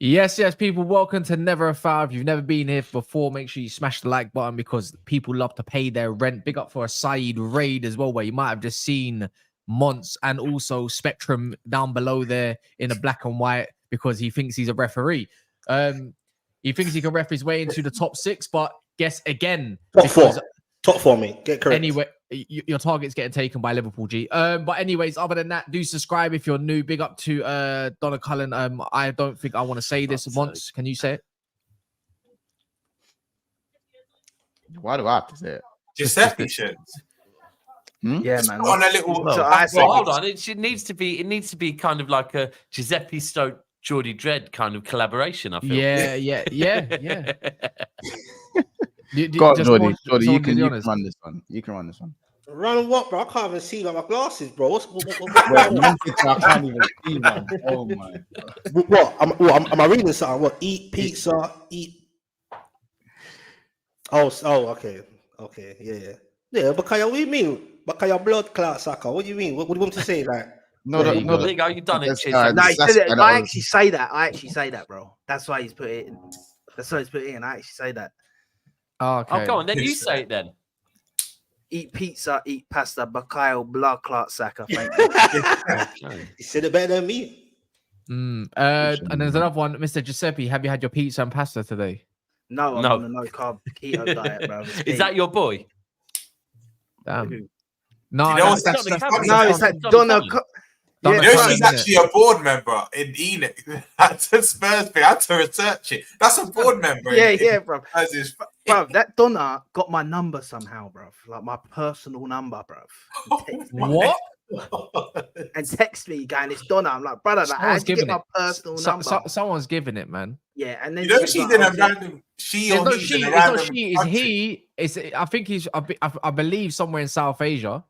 Yes, people, welcome to Never a Foul. If you've never been here before, make sure you smash the like button because people love to pay their rent. Big up for a Saeed raid as well, where you might have just seen Monts and also Spectrum down below there in the black and white because he thinks he's a referee. He thinks he can ref his way into the top 6, but guess again. Top 4, mate. Get correct. Anyway, your target's getting taken by Liverpool, G. But anyways, other than that, do subscribe if you're new. Big up to Donna Cullen. I don't think I want to say this once. Can you say it? Why do I have to say it? Giuseppe should. Yeah, man. On a little. Hold on. It needs to be kind of like a Giuseppe Stoke, Geordie Dredd kind of collaboration. I feel. Yeah. Go on, Jordy, you can run this one. You can run this one. Run what, bro? I can't even see my glasses, bro. What? I can't even see, man. Oh my God. What? Am I reading something? What? Eat pizza, eat. Oh, okay, yeah. Bakaya, what do you mean? Bakaya blood clot sucker. What do you mean? What do you want to say? Like, no. You done it, Chiz. I actually say that, bro. That's why he's put it in. That's why he's put it in. I actually say that. Oh, okay. Oh, go on. Then you say it then. Eat pizza, eat pasta, Bakayo, blood clot Saka. Thank you. He said it better than me. And there's another one, Mr. Giuseppe. Have you had your pizza and pasta today? No, I'm on a no carb keto diet, bro. Is that your boy? Damn. No, it's like Donna. You know, she's actually a board member in ENIC. That's a Spurs thing. I had to research it. That's a board member. Yeah, bro. Bro, that Donna got my number somehow, bro. Like my personal number, bro. What? And text me, guy, and it's Donna. I'm like, brother, like, how'd you get my personal number? Someone's giving it, man. Yeah, and then you know she's in a random. I think he's. I believe somewhere in South Asia.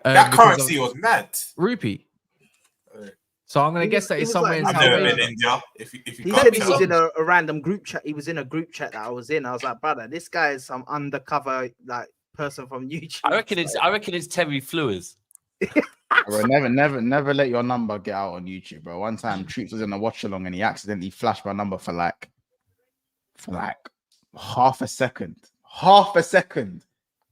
That currency was mad. Rupee. So I'm gonna guess that it's somewhere in South Asia. Asia. In India. He said he was in a random group chat. He was in a group chat that I was in. I was like, brother, this guy is some undercover like person from YouTube. I reckon it's Terry Flewers. Bro, never let your number get out on YouTube, bro. One time, Troops was in a watch along and he accidentally flashed my number for like half a second,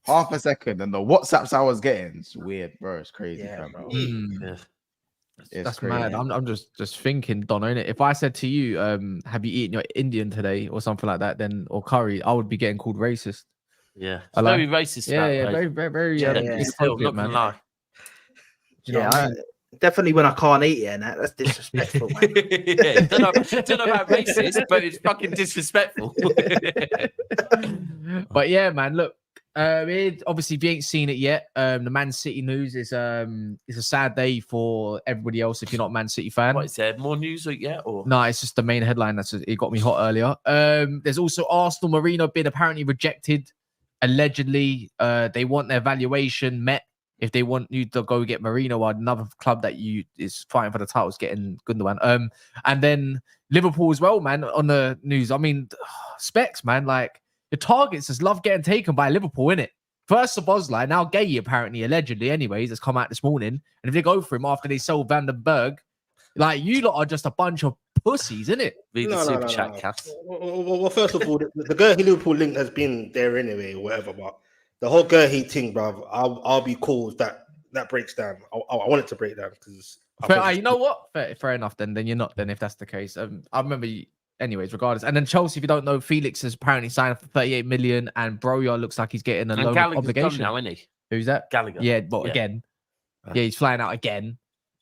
and the WhatsApps I was getting, it's weird, bro. It's crazy, bro. That's crazy. mad. I'm just thinking, Don, innit? If I said to you, have you eaten your Indian today or something like that, then or curry, I would be getting called racist. Yeah, it's very racist. Very. Still, not gonna lie. Definitely when I can't eat it, and that's disrespectful, man. Don't know about racist, but it's fucking disrespectful. But yeah, man, look, obviously if you ain't seen it yet, the Man City news is a sad day for everybody else if you're not a Man City fan. What is there? More news yet? Or no, it's just the main headline it got me hot earlier. There's also Arsenal Merino bid apparently rejected. Allegedly, they want their valuation met. If they want you to go get Merino or another club that is fighting for the titles, getting Gundogan. And then Liverpool as well, man, on the news. I mean, Specs, man, like the targets just love getting taken by Liverpool, innit? First Szoboszlai, now GUEHI, apparently, allegedly, anyways, has come out this morning. And if they go for him after they sell Van den Berg, like you lot are just a bunch of pussies, innit? Super chat, Cass. Well, first of all, the GUEHI Liverpool link has been there anyway, or whatever, but the whole GUEHI thing, bro, I'll be cool if that breaks down. I want it to break down because you know what? Fair enough. Then you're not. Then if that's the case, I remember. Anyways, regardless, and then Chelsea, if you don't know, Felix has apparently signed for 38 million, and Broja looks like he's getting a loan obligation now, isn't he? Who's that? Gallagher. Yeah, but again, he's flying out again.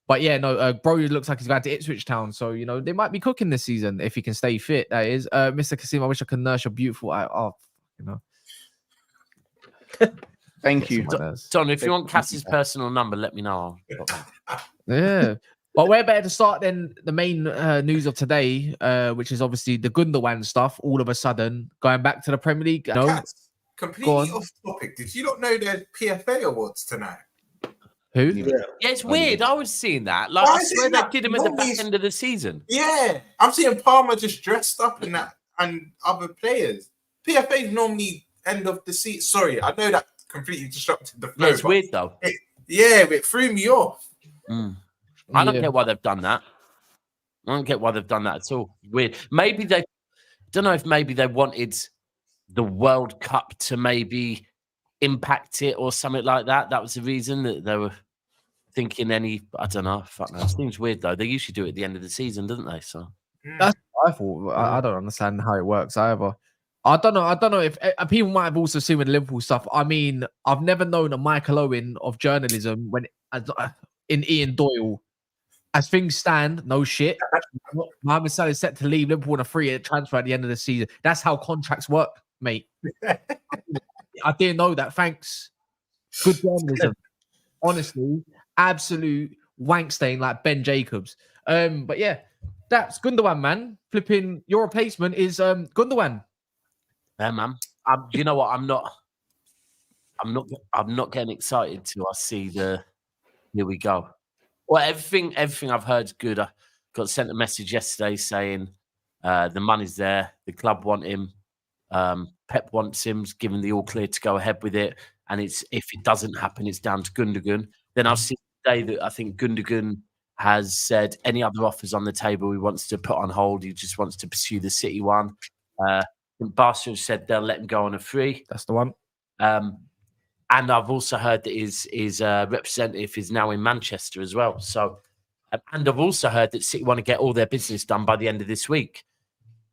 But yeah, no, Broja looks like he's going to Ipswich Town, so you know they might be cooking this season if he can stay fit. That is, Mr. Kasim. I wish I could nurse your beautiful. Thank you, John. If you want Cass's personal number, let me know. Yeah. But we're better to start then the main news of today, which is obviously the Gundogan stuff. All of a sudden, going back to the Premier League. No, completely off topic. Did you not know there's PFA awards tonight? Who? Yeah. Yeah, it's weird. I was seeing that. Like, Why I is it swear they that did them at the nobody's- back end of the season. Yeah, I'm seeing Palmer just dressed up in that, and other players. PFA is normally end of the season. Sorry, I know that completely disrupted the flow. Yeah, it's but weird though. it threw me off. I don't get why they've done that. I don't get why they've done that at all. Weird. Maybe they don't know if maybe they wanted the World Cup to maybe impact it or something like that. That was the reason that they were thinking I don't know. Fuck no. It seems weird though. They usually do it at the end of the season, don't they? So That's what I thought. I don't understand how it works either. I don't know if people might have also seen with the Liverpool stuff. I mean, I've never known a Michael Owen of journalism in Ian Doyle. As things stand, no shit. Mohamed Salah is set to leave Liverpool on a free transfer at the end of the season. That's how contracts work, mate. I didn't know that. Thanks. Good journalism. Honestly, absolute wank stain like Ben Jacobs. But yeah, that's Gundogan, man. Flipping your replacement is Gundogan. yeah, man. You know what? I'm not getting excited till I see the. Here we go. Well, everything I've heard is good. I got sent a message yesterday saying the money's there. The club want him. Pep wants him. Given the all clear to go ahead with it. And if it doesn't happen, it's down to Gundogan. Then I've seen today that I think Gundogan has said any other offers on the table he wants to put on hold. He just wants to pursue the City one. Barca have said they'll let him go on a free. That's the one. And I've also heard that his representative is now in Manchester as well. So, and I've also heard that City want to get all their business done by the end of this week.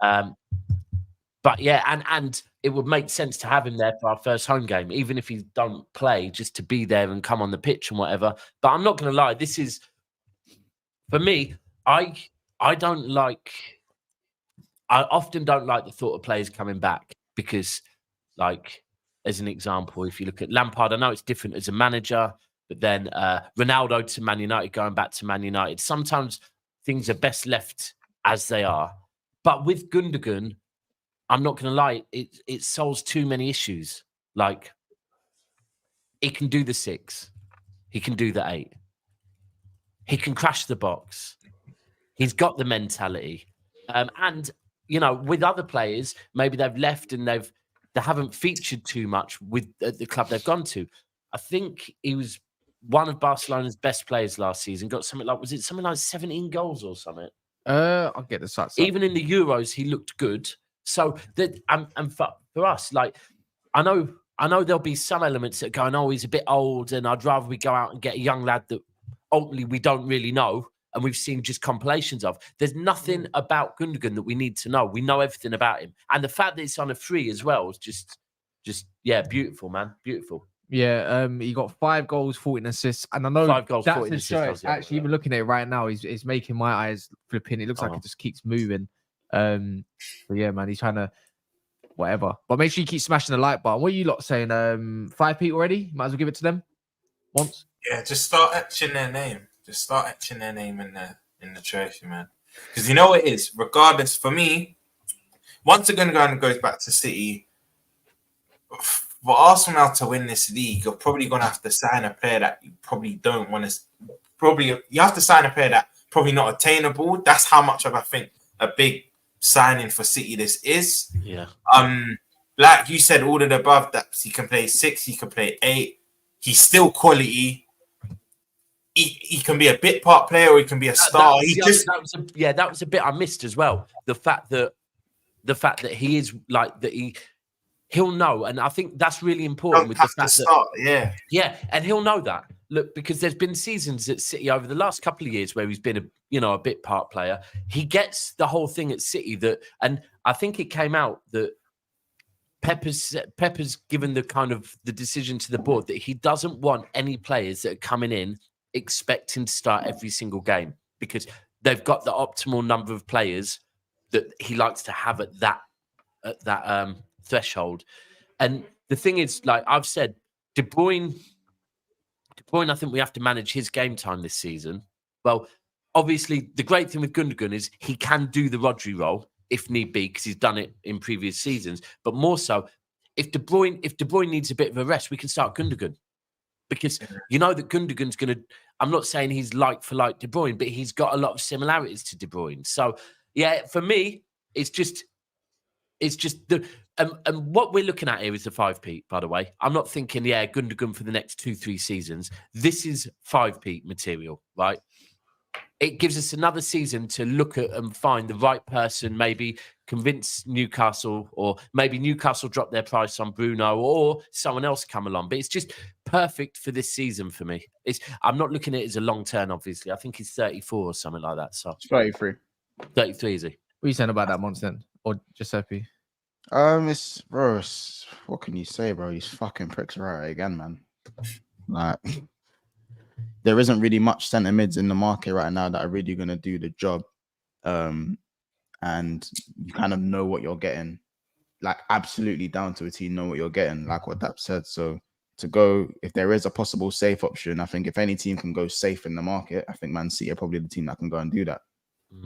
But yeah, and it would make sense to have him there for our first home game, even if he don't play, just to be there and come on the pitch and whatever. But I'm not going to lie, this is for me. I often don't like the thought of players coming back because, like, as an example, if you look at Lampard, I know it's different as a manager, but then Ronaldo to Man United, going back to Man United, sometimes things are best left as they are. But with Gundogan, I'm not going to lie, it solves too many issues. Like, he can do the 6. He can do the 8. He can crash the box. He's got the mentality. And, you know, with other players, maybe they've left and they haven't featured too much with the club they've gone to. I think he was one of Barcelona's best players last season. Got something like 17 goals or something? I'll get the stats. Even in the Euros, he looked good. So that and for us, like, I know there'll be some elements that going, oh, he's a bit old, and I'd rather we go out and get a young lad that ultimately we don't really know, and we've seen just compilations of. There's nothing about Gundogan that we need to know. We know everything about him, and the fact that it's on a free as well is just yeah, beautiful, man, beautiful. Yeah, he got 5 goals, 14 assists, and I know 5 goals, that's 14 his shirt. assists. Actually, even looking at it right now, he's making my eyes flipping. It looks like it just keeps moving. But yeah, man, he's trying to whatever. But make sure you keep smashing the like button. What are you lot saying? 5 people already? Might as well give it to them once. Yeah, just start etching their name. Just start etching their name in the trophy, man. Because you know what it is. Regardless, for me, once Gundogan goes back to City, for Arsenal to win this league, you're probably going to have to sign a player that you probably don't want to. You have to sign a player that probably not attainable. That's how much of I think a big signing for City this is. Yeah. Like you said, all of the above, that he can play 6, he can play 8. He's still quality. He can be a bit part player or he can be a star. That was a bit I missed as well. The fact that he is like that he'll know, and I think that's really important with the fact that and he'll know that. Look, because there's been seasons at City over the last couple of years where he's been a bit part player. He gets the whole thing at City and I think it came out that Pepper's given the kind of the decision to the board that he doesn't want any players that are coming in expecting to start every single game, because they've got the optimal number of players that he likes to have at that threshold. And the thing is, like I've said, De Bruyne, I think we have to manage his game time this season. Well, obviously, the great thing with Gundogan is he can do the Rodri role if need be, because he's done it in previous seasons. But more so, if De Bruyne needs a bit of a rest, we can start Gundogan. Because you know that Gundogan's going to, I'm not saying he's like for like De Bruyne, but he's got a lot of similarities to De Bruyne. So, yeah, for me, it's just the, and what we're looking at here is the 5-peat, by the way. I'm not thinking, Gundogan for the next 2-3 seasons. This is 5-peat material, right? It gives us another season to look at and find the right person, maybe convince Newcastle, or maybe Newcastle drop their price on Bruno, or someone else come along. But it's just perfect for this season for me. I'm not looking at it as a long term, obviously. I think he's 34 or something like that. So It's 33. 33, is he? What are you saying about that Monson or Giuseppe? What can you say, bro? These fucking pricks are right again, man. Like, there isn't really much centre mids in the market right now that are really going to do the job. And you kind of know what you're getting, like absolutely down to a T, know what you're getting, like what Dap said. So to go, if there is a possible safe option, I think if any team can go safe in the market, I think Man City are probably the team that can go and do that.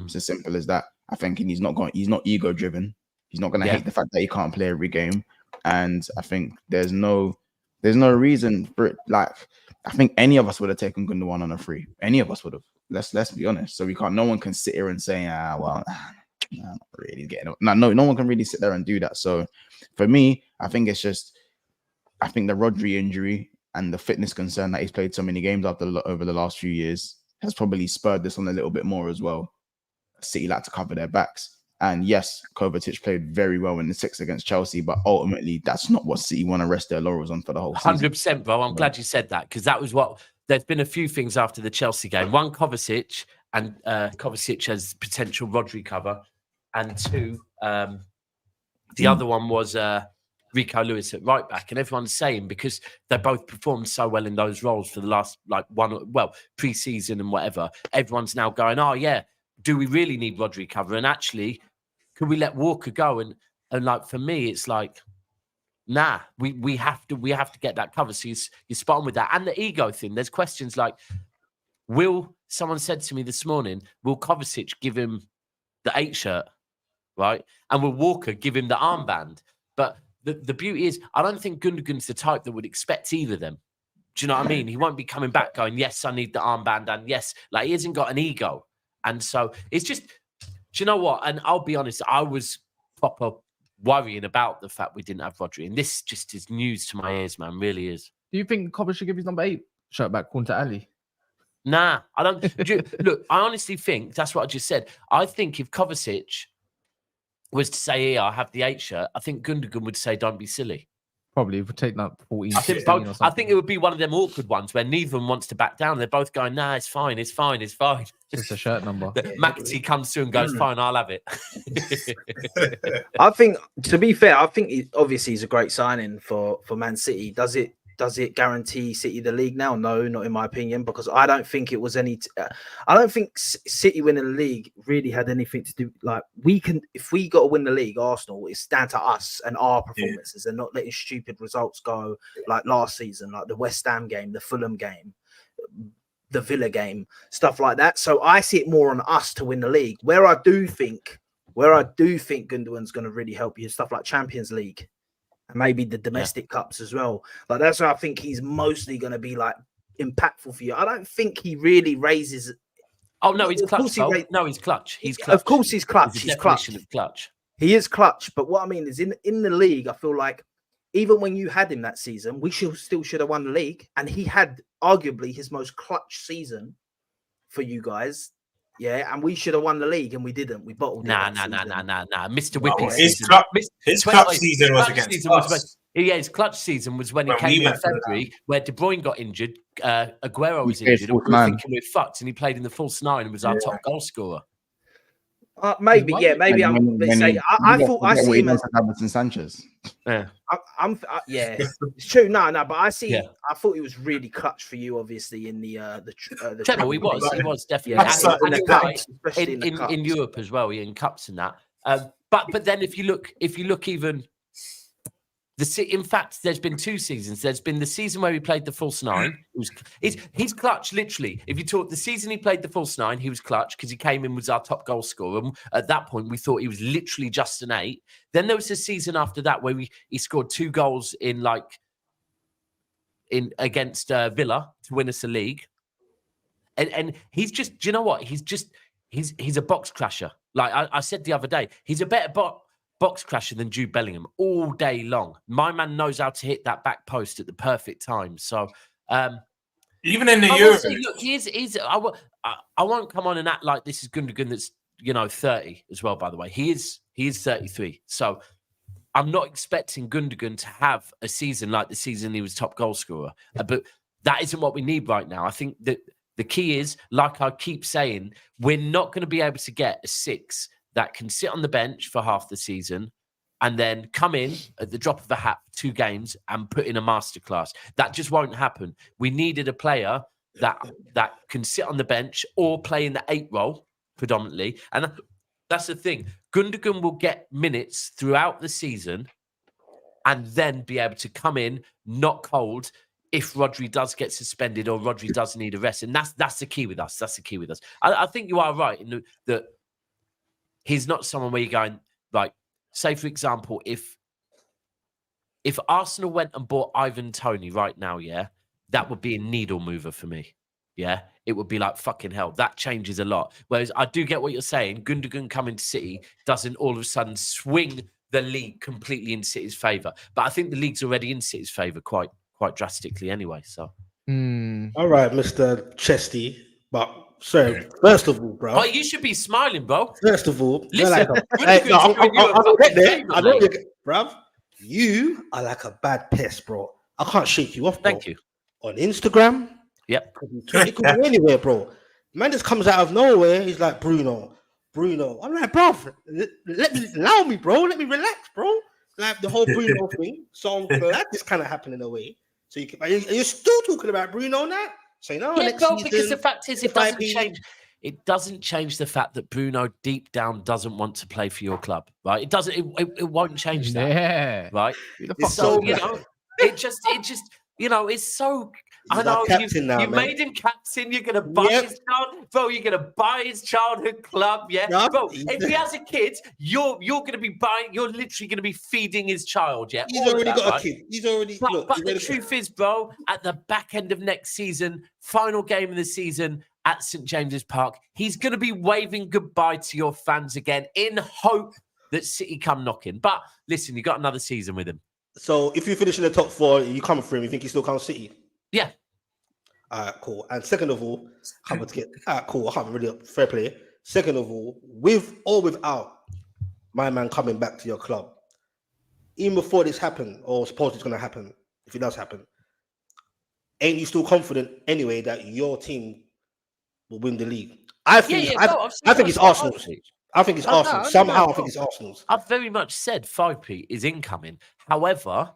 It's as simple as that. I think he's not ego driven. He's not going to hate the fact that he can't play every game. And I think there's no reason for it. Like, I think any of us would have taken Gundogan on a free. Any of us would have. Let's be honest. So no one can sit here and say, not really getting it. No one can really sit there and do that. So for me, I think the Rodri injury and the fitness concern that he's played so many games over the last few years has probably spurred this on a little bit more as well. City like to cover their backs. And yes, Kovacic played very well in the 6 against Chelsea, but ultimately that's not what City want to rest their laurels on for the whole season. 100%, bro. I'm glad you said that, because that was what there's been a few things after the Chelsea game. One, Kovacic, and Kovacic has potential Rodri cover, and 2, the other one was Rico Lewis at right back, and everyone's saying, because they both performed so well in those roles for the last pre-season and whatever, everyone's now going, oh yeah, do we really need Rodri cover? And actually, could we let Walker go? And like, for me, it's like, nah, we have to get that cover. So you're spot on with that. And the ego thing, there's questions like, someone said to me this morning, will Kovacic give him the 8 shirt, right? And will Walker give him the armband? But the beauty is, I don't think Gundogan's the type that would expect either of them. Do you know what I mean? He won't be coming back going, yes, I need the armband, and yes, like, he hasn't got an ego. And so it's just, do you know what? And I'll be honest, I was proper worrying about the fact we didn't have Rodri. And this just is news to my ears, man. Really is. Do you think Kovacic should give his number 8 shirt back, according to Ali? Nah, I don't. Look, I honestly think that's what I just said. I think if Kovacic was to say, here, I have the 8 shirt, I think Gundogan would say, don't be silly. Probably would take like 14. I think it would be one of them awkward ones where neither of them wants to back down. They're both going, nah, it's fine. It's just a shirt number. McAtee comes through and goes, fine, I'll have it. I think, to be fair, I think obviously he's a great signing for Man City. Does it guarantee City the league now? No, not in my opinion, because I don't think it was any. I don't think City winning the league really had anything to do. Like, if we got to win the league, Arsenal, it's down to us and our performances, and not letting stupid results go like last season, like the West Ham game, the Fulham game, the Villa game, stuff like that. So I see it more on us to win the league. Where I do think Gundogan's going to really help you is stuff like Champions League. And maybe the domestic cups as well. Like, that's where I think he's mostly going to be like impactful for you. I don't think he really raises. Oh no, he's clutch. No, he's clutch. He's clutch. Of course, he's clutch. He's clutch. Of clutch. He is clutch. But what I mean is, in the league, I feel like even when you had him that season, we still should have won the league, and he had arguably his most clutch season for you guys. Yeah, and we should have won the league, and we didn't. We bottled it. Nah. Mr. Whippy. His clutch season was against us. His clutch season was when he came in February, where De Bruyne got injured, Aguero was injured, and we were thinking we're fucked, and he played in the false 9 and was our top goal scorer. Maybe. I thought I see him as Robertson Sanchez. Yeah, it's true. No, but I see. Yeah. I thought he was really clutch for you, obviously, in the he was definitely in Europe as well, in cups and that. But then if you look even In fact, there's been 2 seasons. There's been the season where he played the false 9. He's clutch, literally. If you talk the season he played the false 9, he was clutch because he came in, was our top goal scorer. And at that point, we thought he was literally just an 8. Then there was a season after that where he scored 2 goals against Villa to win us a league. And he's just, do you know what? He's a box crasher. Like I said the other day, he's a better box crasher than Jude Bellingham all day long. My man knows how to hit that back post at the perfect time. So even in the Euros, look, I won't come on and act like this is Gundogan that's 30 as well. By the way, he is 33. So I'm not expecting Gundogan to have a season like the season he was top goal scorer. But that isn't what we need right now. I think that the key is, like I keep saying, we're not going to be able to get a 6 that can sit on the bench for half the season and then come in at the drop of a hat for 2 games and put in a masterclass. That just won't happen. We needed a player that can sit on the bench or play in the 8 role predominantly. And that's the thing. Gundogan will get minutes throughout the season and then be able to come in, not cold, if Rodri does get suspended or Rodri does need a rest. And that's the key with us. That's the key with us. I think you are right in that he's not someone where you're going, like, say, for example, if Arsenal went and bought Ivan Toney right now, yeah, that would be a needle mover for me. Yeah, it would be like, fucking hell, that changes a lot. Whereas I do get what you're saying. Gundogan coming to City doesn't all of a sudden swing the league completely in City's favour. But I think the league's already in City's favour quite drastically anyway. So, all right, Mr. Chesty. But sorry, first of all, bro. Oh, you should be smiling, bro. First of all, listen, I'll get there. I know you, bruv. You are like a bad pest, bro. I can't shake you off, bro. Thank you. On Instagram, yep. It could be anywhere, bro. Man just comes out of nowhere. He's like, Bruno. I'm like, bro, allow me, bro. Let me relax, bro. Like the whole Bruno thing. So I'm glad this kind of happened in a way. So you're still talking about Bruno now? So yeah, bro, because the fact is, it doesn't change. It doesn't change the fact that Bruno deep down doesn't want to play for your club, right? It doesn't. It won't change that. Yeah. Right. So it just. It's so. I know you made him captain. You're gonna buy his child, bro. You're gonna buy his childhood club, yeah, bro. If he has a kid, you're gonna be buying. You're literally gonna be feeding his child, yeah. He's already got a kid. He's already. But the truth is, bro, at the back end of next season, final game of the season at St James's Park, he's gonna be waving goodbye to your fans again in hope that City come knocking. But listen, you got another season with him. So if you finish in the top 4, you come for him. You think he still comes City? Yeah. All right, cool. And second of all, cool. I can't really fair play. Second of all, with or without my man coming back to your club, even before this happened, or suppose it's going to happen, if it does happen, ain't you still confident anyway that your team will win the league? I think it's Arsenal's. I think it's Arsenal. Somehow I think it's Arsenal's. I've very much said 5p is incoming. However,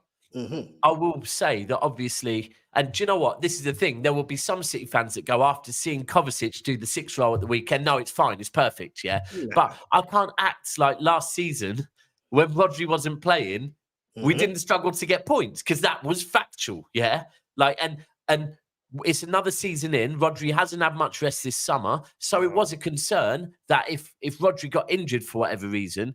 I will say that obviously, and do you know what? This is the thing. There will be some City fans that go after seeing Kovacic do the 6 role at the weekend. No, it's fine. It's perfect. Yeah. But I can't act like last season when Rodri wasn't playing, we didn't struggle to get points because that was factual. Yeah. Like, and it's another season in. Rodri hasn't had much rest this summer. So it was a concern that if Rodri got injured for whatever reason,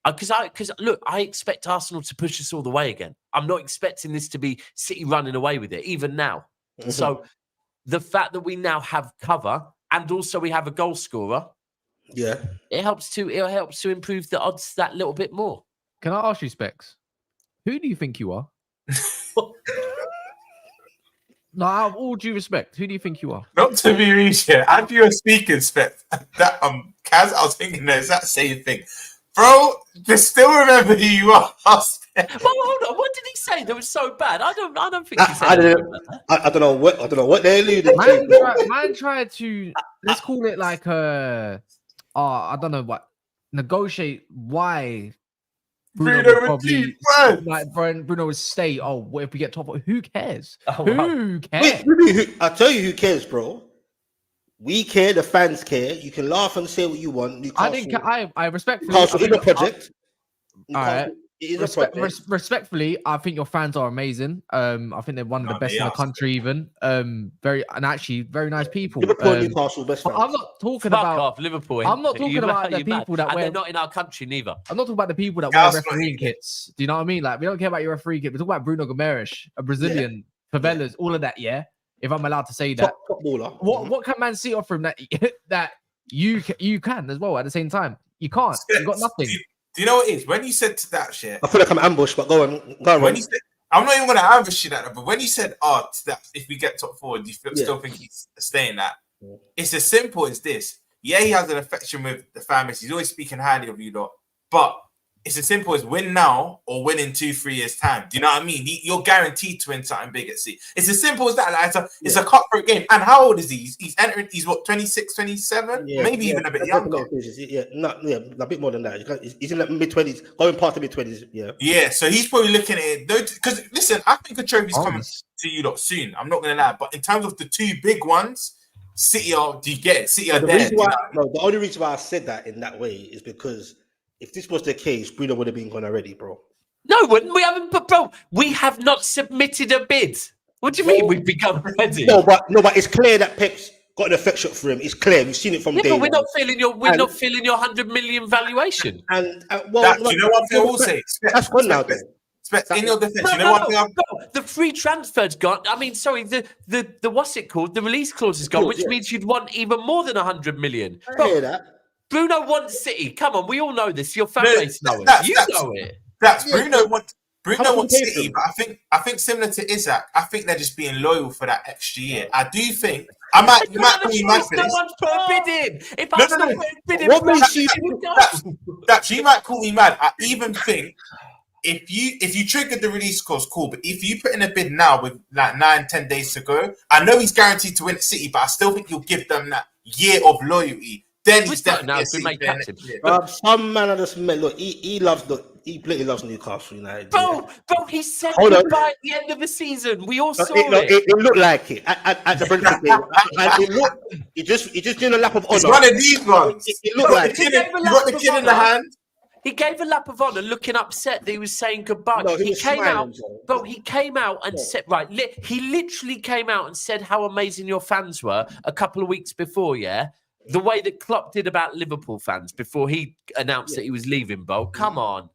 because look, I expect Arsenal to push us all the way again. I'm not expecting this to be City running away with it, even now. So the fact that we now have cover and also we have a goal scorer, it helps to improve the odds that little bit more. Can I ask you, Specs? Who do you think you are? No, out of all due respect, who do you think you are? Not to be reached here. As you were speaking, Spec, that Kaz, I was thinking the exact same thing. Bro, just still remember who you are. Well, hold on. What did he say that was so bad? I don't think he said I don't know what they alluded to. Man tried to, let's call it like I don't know what, negotiate why Bruno would stay. Oh, what if we get top? Who cares? Who cares? I'll tell you who cares, bro. We care. The fans care. You can laugh and say what you want. Newcastle, I respect. Newcastle in the project. All right. It is a project. Respectfully, I think your fans are amazing. I think they're one of the best in the country, even. Very nice people. Liverpool, Newcastle, best fans. I'm not talking Fuck about off, Liverpool. I'm not talking about the people that and wear. they're not in our country neither. I'm not talking about the people that wear refereeing kits. Do you know what I mean? Like, we don't care about your referee kit. We're talking about Bruno Gomes, a Brazilian, Favelas, all of that. Yeah, if I'm allowed to say that. Top baller. What can Man City offer him that you can as well at the same time? You can't. You got nothing. Do you know what it is? When you said to that shit, I feel like I'm ambushed, but go on. When you said, I'm not even going to ambush you that, but when you said, that if we get top 4, do you still think he's staying that? It's as simple as this. Yeah, he has an affection with the fan base. He's always speaking highly of you lot, but it's as simple as win now or win in 2-3 years' time. Do you know what I mean? You're guaranteed to win something big at City. It's as simple as that. Like, it's a cutthroat game. And how old is he? He's entering. He's what, 26, 27? Maybe even a bit younger. A bit more than that. He's in the mid-20s, going past the mid-20s. Yeah. So he's probably looking at it. Because listen, I think a trophy's coming to you lot soon. I'm not going to lie. But in terms of the 2 big ones, City are. Do you get it? City are there. The only reason why I said that in that way is because if this was the case, Bruno would have been gone already, bro. No, we haven't. But bro, we have not submitted a bid. What do you mean we've become ready? No, but it's clear that Pep's got an affection for him. It's clear. We've seen it from day but one. We're not feeling your 100 million valuation. And do you know what thing I will say? That's gone now. In your defense, you know what thing? The free transfer's gone. I mean, sorry, the what's it called? The release clause is gone, which means you'd want even more than 100 million. I hear that. Bruno wants City. Come on, we all know this. Your fan base know it. You know it. Bruno wants City, but I think similar to Isaac, I think they're just being loyal for that extra year. I do think you might call me mad for this. No one's put a bid in. If Arsenal put a bid in, what makes you? You might call me mad. I even think if you triggered the release clause, cool. But if you put in a bid now with like 9-10 days to go, I know he's guaranteed to win at City, but I still think you'll give them that year of loyalty. Then he's definitely captain. Some man I just met. Look, he completely loves Newcastle United. Bro, he said goodbye at the end of the season. We all saw it. It looked like it at the Brentford game. And it looked. He just doing a lap of honor. It's one of these ones. It looked like you got the kid in the hand. He gave a lap of honor, looking upset that he was saying goodbye. No, he came out, bro. He came out and said, he literally came out and said how amazing your fans were a couple of weeks before, the way that Klopp did about Liverpool fans before he announced that he was leaving, bro. Come on.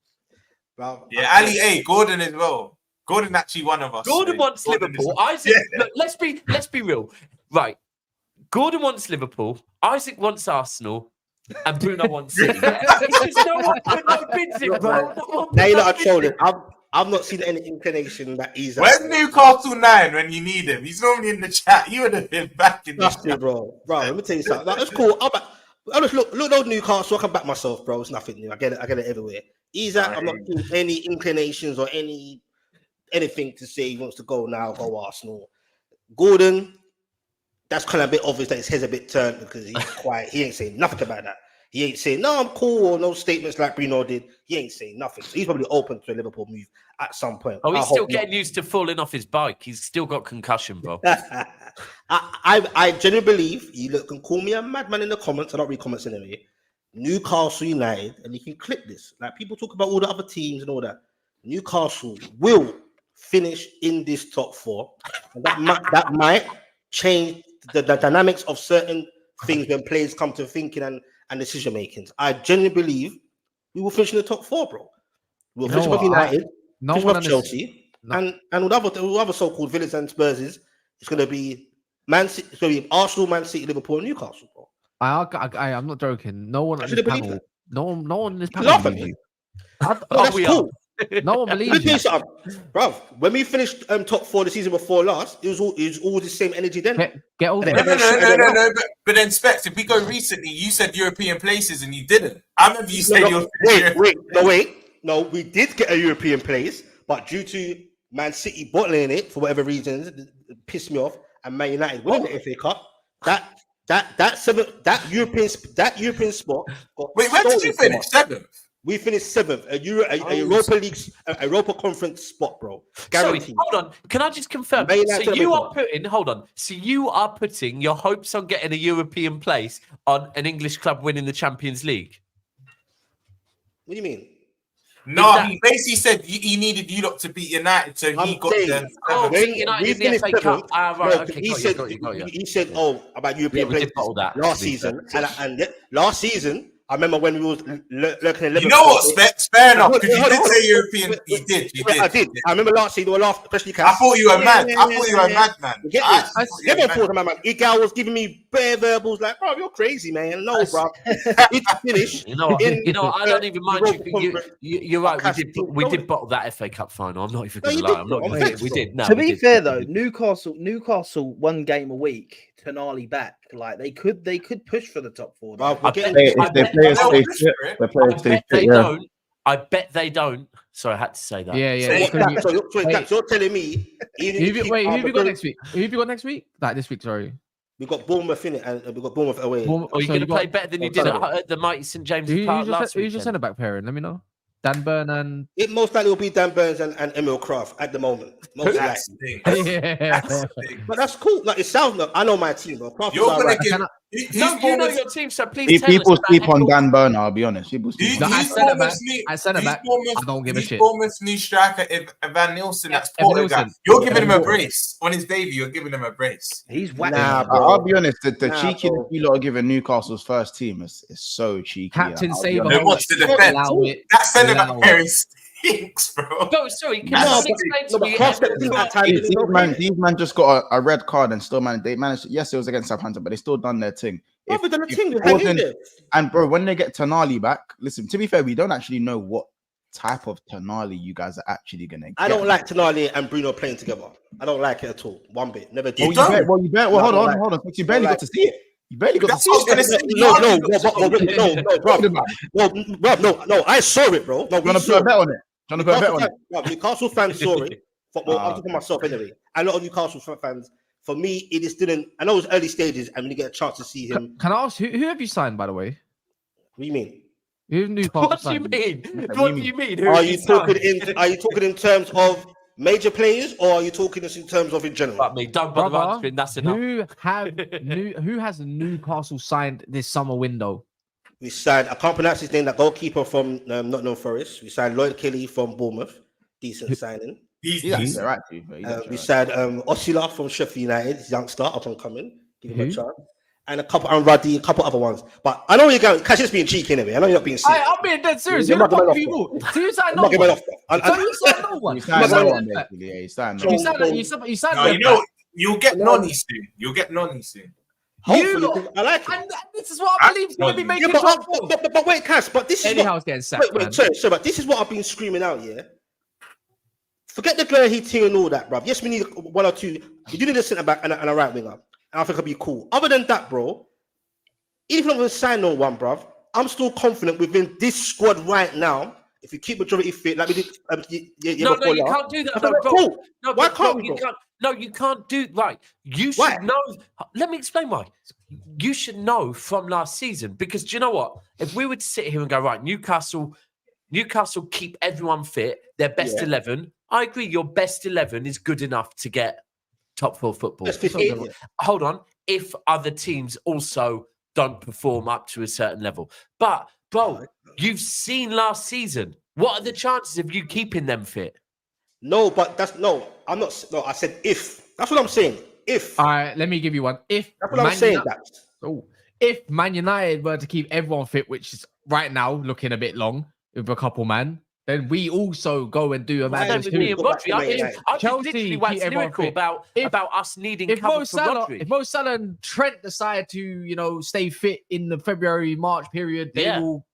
Well, Ali, Gordon as well. Gordon actually one of us. Gordon wants Liverpool. Isaac, look, let's be real. Right. Gordon wants Liverpool. Isaac wants Arsenal. And Bruno wants City. Because no one put no bids in, bro. Now you're not trolling. I've not seen any inclination that he's. Where's Newcastle 9 when you need him? He's normally in the chat. You would have been back in the chat. Bro, let me tell you something. That's cool. I just look those Newcastle. I can back myself, bro. It's nothing new. I get it everywhere. I'm not seeing any inclinations or anything to say he wants to go now. Go Arsenal. Gordon, that's kind of a bit obvious that his head's a bit turned because he's quiet. He ain't saying nothing about that. He ain't saying, no, I'm cool, or no statements like Bruno did. He ain't saying nothing. So he's probably open to a Liverpool move at some point. Oh, he's still getting used to falling off his bike. He's still got concussion, bro. I genuinely believe, you can call me a madman in the comments. I don't read comments anyway. Newcastle United, and you can clip this. Like, people talk about all the other teams and all that. Newcastle will finish in this top 4. And that might change the dynamics of certain things when players come to thinking and decision making. I genuinely believe we will finish in the top 4, bro. We'll finish with United, finish with Chelsea, and with other so-called Villas and Spurs. It's going to be Man City. It's going to be Arsenal, Man City, Liverpool, and Newcastle, bro. I'm not joking. No one on this panel. No one in this panel. Laugh at me. That's cool. No one believes you. Bro, when we finished top 4 the season before last, it was all the same energy then. Get over it. No. But then, Specs, if we go recently, you said European places and you didn't. I remember you said No, we did get a European place, but due to Man City bottling it for whatever reasons, it pissed me off, and Man United winning the FA Cup. That European spot got. Wait, where did you finish? 7th. We finished 7th, a Europa League, a Europa Conference spot, bro. Guaranteed. Sorry, hold on. Can I just confirm? So you are putting your hopes on getting a European place on an English club winning the Champions League? What do you mean? No, he basically said he needed you lot to beat United, so he I'm got saying, the. Oh, when beat United we in the finished FA Cup. seventh, Right, no, okay, he got you. he said, "Oh, about European Yeah, we did places." bottle that, Last to be season, and last season, I remember when we was lurking in Liverpool. You know what? Fair enough, because you Hold did on. say European. You did. I did. I remember last season, or last, especially. I thought you were mad. I thought you were mad, man. You get I this? thought you were Never mad. thought my man. Igal was giving me bare verbals like, "Bro, you're crazy, man." No, bro. It's finished. You know what? I don't even mind you. You're right. We Cash- did bottle that FA Cup final. I'm not even No, going to you lie. did, I'm not bro. going to. We did. No, To we be did. fair We though, did. Newcastle 1 game a week, Tonali back. Like they could push for the top 4. Bro, If their players stay fit, their players stay fit, yeah. I bet they don't. Sorry, I had to say that. Yeah. So you're telling me, even if Who have you got next week? Who have you got next week? Like this week, sorry. we got Bournemouth in it, and we got Bournemouth away. Are you So going to got- play better than you did at the mighty St James's Park last week? Who's your centre back pairing? Let me know. Dan Burn and It most likely will be Dan Burns and Emil Kraft at the moment. Most likely. That's the thing. yeah. That's the thing. But that's cool. Like it sounds like I know my team, bro. Kraft is You're gonna alright. give. No, who's you know Bournemouth- your team, so please tell People us. sleep on Dan Burner, I'll be honest. People sleep No, on I who's said it, man. Bournemouth's new- I said it, who's man. Bournemouth- I don't give a who's shit. Bournemouth's new striker, Van Nielsen. That's Evan Portugal. Nielsen. You're giving him a Evan brace on his debut. You're giving him a brace. He's whack. Nah, bro. I'll be honest, the Nah, cheekiness bro. you lot are giving Newcastle's first team is so cheeky. Captain I'll be Saber. honest. Who wants to defend? Allow it. That centre back Allow pair it. stinks, bro. No, sorry. Can No, you but- explain to no, but me? Kraft didn't at times. These man just got a red card and still managed. They managed. Yes, it was against Southampton, but they still done their thing. Bro, we done a if thing. it Hang in wasn't- there. And bro, when they get Tonali back, listen. To be fair, we don't actually know what type of Tonali you guys are actually gonna get. I don't like Tonali and Bruno playing together. I don't like it at all. One bit. Never did. Well, you bet. Well, No, hold I on, don't hold on. You barely got to see it. You barely got to That's see what I was it. gonna say. No, I saw it, bro. No, You want to put a bet on it? Do you want to put a bet on it? No, Newcastle fans saw it. Well, I'm talking myself anyway. A lot of Newcastle fans. For me, it just didn't. I know it was early stages, and when you get a chance to see him, Can I ask who have you signed, by the way? what do you mean? Who Newcastle What do you signed? mean? What What do do you you mean? Who Are have you signed? talking in terms of major players, or are you talking this in terms of in general? Fuck me, don't bother Brother, answering. That's enough. who has Newcastle signed this summer window? We signed. I can't pronounce his name. That goalkeeper from Nottingham Forest. We signed Lloyd Kelly from Bournemouth. Decent signing. He's actually right, too. But he's actually We right. signed Osula from Sheffield United, youngster, up and coming. Give him a Who? chance. And and Ruddy, a couple other ones. But I know you're going. Cash is being cheeky anyway. I know you're not being serious. I'm being dead serious. You're Who the not gonna fuck off, have you bro. bought? So you signed I'm no not giving one. off. So you signed no one. You signed I'm not no gonna- one, basically. Yeah, you signed no So- You one. signed. You signed. No, you know you'll get Noni soon. You'll get Noni soon. Hopefully, lot- I like it. And this is what I believe is going to be making Yeah, top four. but wait, Cash. But this is Eddie what. Howe's getting sacked, man. Wait, sorry, but this is what I've been screaming out. Yeah. Forget the GUEHI thing and all that, bro. Yes, we need one or two. You do need a centre back and a right winger. And I think it'll be cool. Other than that, bro, even if we sign no one, bro, I'm still confident within this squad right now. If you keep majority fit, like we did, No, you can't do that. I thought, No, bro. cool. No, Why bro, can't we, you bro? can't. No, you can't do right. You should Why? know. Let me explain why. You should know from last season because do you know what? If we were to sit here and go right, Newcastle keep everyone fit. Their best 11. I agree. Your best 11 is good enough to get top 4 football. That's 15, yeah. Hold on. If other teams also don't perform up to a certain level, but bro, you've seen last season. What are the chances of you keeping them fit? No, but that's no. I'm not. No, I said if. That's what I'm saying. If. All right, let me give you one. If That's what I'm saying. If Man United were to keep everyone fit, which is right now looking a bit long with a couple man, then we also go and do a Why man. don't With we me do and go back to Rodri, Man United? I Chelsea just literally keep wax everyone lyrical fit. about us needing cover for Rodri. If Mo Salah and Trent decide to, stay fit in the February-March period, they will